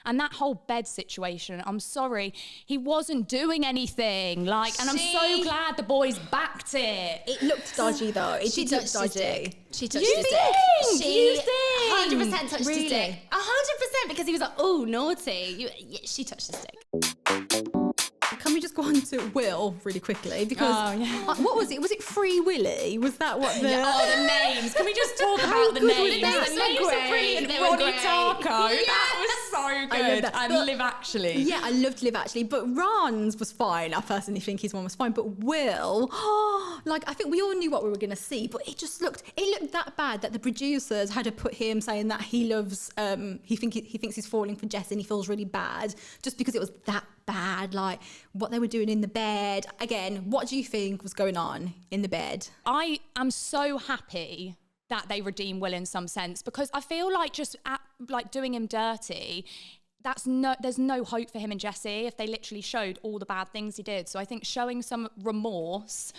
And that whole bed situation, I'm sorry, he wasn't doing anything. Like, and I'm so glad the boys backed it. It looked dodgy though. It did look dodgy. She touched his dick. You think? 100% touched Really? his dick. 100% because he was like, oh, naughty. She touched his dick. Can we just go on to Will really quickly? Because what was it? Was it Free Willy? Was that what the... the names. Can we just talk about the names? The names are brilliant. Ronnie Darko. That was so good. And Live Actually. Yeah, I loved Live Actually, but Ron's was fine. I personally think his one was fine, but Will, like, I think we all knew what we were going to see, but it looked that bad that the producers had to put him saying that he loves, he thinks he's falling for Jess and he feels really bad just because it was that bad, like what they were doing in the bed. Again, what do you think was going on in the bed? I am so happy that they redeem Will in some sense, because I feel like just doing him dirty, there's no hope for him and Jessie if they literally showed all the bad things he did. So I think showing some remorse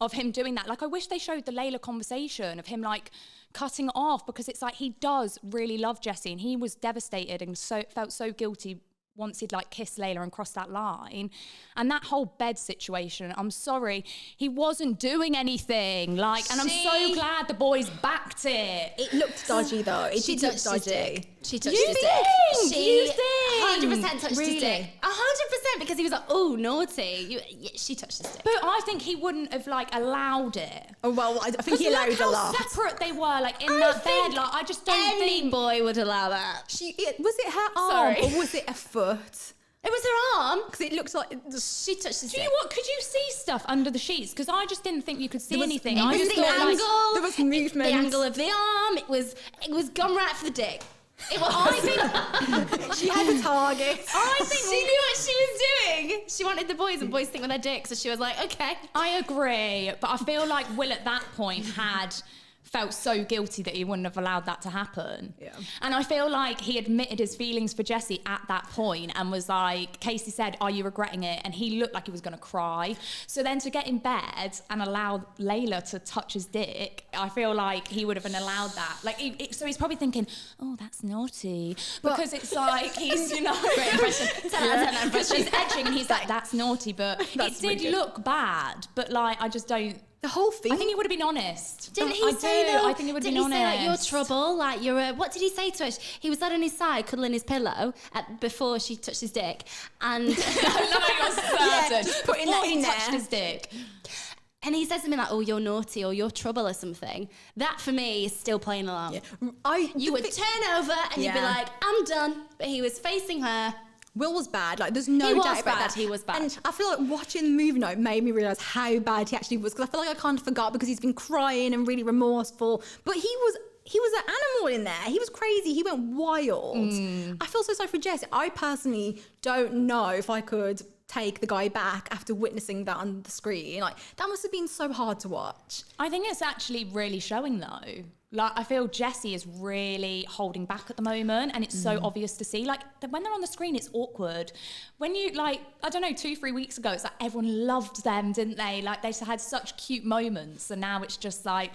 of him doing that, like I wish they showed the Layla conversation of him like cutting it off, because it's like he does really love Jessie and he was devastated and felt so guilty once he'd like kissed Layla and crossed that line. And that whole bed situation, I'm sorry, he wasn't doing anything. Like, and I'm so glad the boys backed it. It looked dodgy though. It did look dodgy. She touched his dick. You think? 100% touched his dick. 100% because he was like, oh, naughty. She touched his dick. But I think he wouldn't have like allowed it. Oh well, I think he allowed a lot. How separate they were, like in that bed. Like I just don't any think boy would allow that. Was it her arm or was it a foot? It was her arm. Because it looks like she touched his dick. Do you know what? Could you see stuff under the sheets? Because I just didn't think you could see anything. It I was just the thought, angle. there was movement. The angle of the arm. It was gone right for the dick. It was. I think she had a target. I think she knew what she was doing. She wanted the boys, and boys think with their dicks, so she was like, okay. I agree, but I feel like Will at that point had felt so guilty that he wouldn't have allowed that to happen. Yeah. And I feel like he admitted his feelings for Jessie at that point and was like, Casey said, are you regretting it? And he looked like he was going to cry. So then to get in bed and allow Layla to touch his dick, I feel like he would have allowed that. Like, so he's probably thinking, oh, that's naughty. Because it's like, he's, you know, great impression. 10 out of 10 impression. She's edging and he's like, that's naughty. But it did look bad. But like, I just don't. The whole thing. I think he would have been honest. Didn't he say though? I think he would have been honest. Didn't he say like, you're trouble? Like you're a. What did he say to her? He was on his side, cuddling his pillow before she touched his dick, and I know you're certain. Just putting that in there. Touched his dick. And he says something like, oh, you're naughty or you're trouble or something. That for me is still playing along. Yeah. You would turn over and you'd be like, I'm done. But he was facing her. Will was bad. Like, there's no doubt about that. He was bad. And I feel like watching the movie now made me realise how bad he actually was. Because I feel like I kind of forgot because he's been crying and really remorseful. But he was an animal in there. He was crazy. He went wild. I feel so sorry for Jess. I personally don't know if I could take the guy back after witnessing that on the screen. Like, that must have been so hard to watch. I think it's actually really showing though. Like, I feel Jessie is really holding back at the moment and it's so obvious to see. Like, when they're on the screen, it's awkward. When you, like, I don't know, 2-3 weeks ago, it's like everyone loved them, didn't they? Like, they had such cute moments and now it's just like,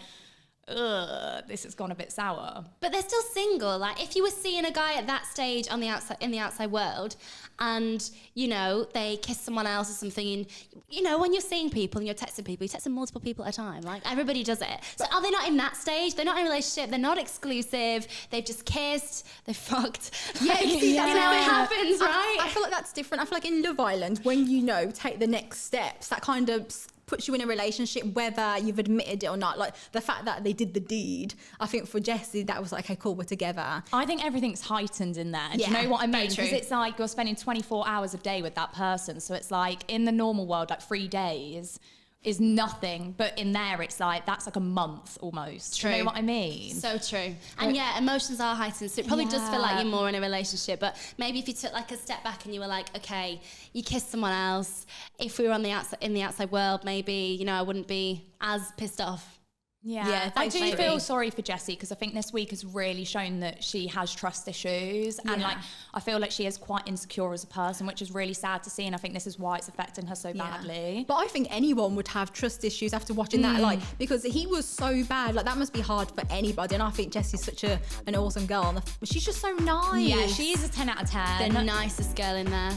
ugh, this has gone a bit sour. But they're still single. Like, if you were seeing a guy at that stage on the outside, in the outside world, and you know they kiss someone else or something, and you know when you're seeing people and you're texting multiple people at a time. Like everybody does it. So are they not in that stage? They're not in a relationship. They're not exclusive. They've just kissed. They fucked. Yeah, you know it happens, right? I feel like that's different. I feel like in Love Island, when you know take the next steps, that kind of puts you in a relationship whether you've admitted it or not. Like the fact that they did the deed, I think for Jessie that was like, okay, cool, we're together. I think everything's heightened in there. Do you know what I mean? Because it's like you're spending 24 hours a day with that person. So it's like in the normal world, like 3 days is nothing, but in there it's like that's like a month almost. True. Do you know what I mean? So true. And yeah, emotions are heightened, so it probably does feel like you're more in a relationship. But maybe if you took like a step back and you were like, okay, you kissed someone else, if we were on the outside, in the outside world, maybe, you know, I wouldn't be as pissed off. Yeah, I thanks, do Sherry. feel sorry for Jessie because I think this week has really shown that she has trust issues, and like I feel like she is quite insecure as a person, which is really sad to see, and I think this is why it's affecting her so badly. But I think anyone would have trust issues after watching that, like, because he was so bad. Like, that must be hard for anybody. And I think Jessie's such an awesome girl. She's just so nice. Yeah, she is a 10 out of 10. The nicest girl in there.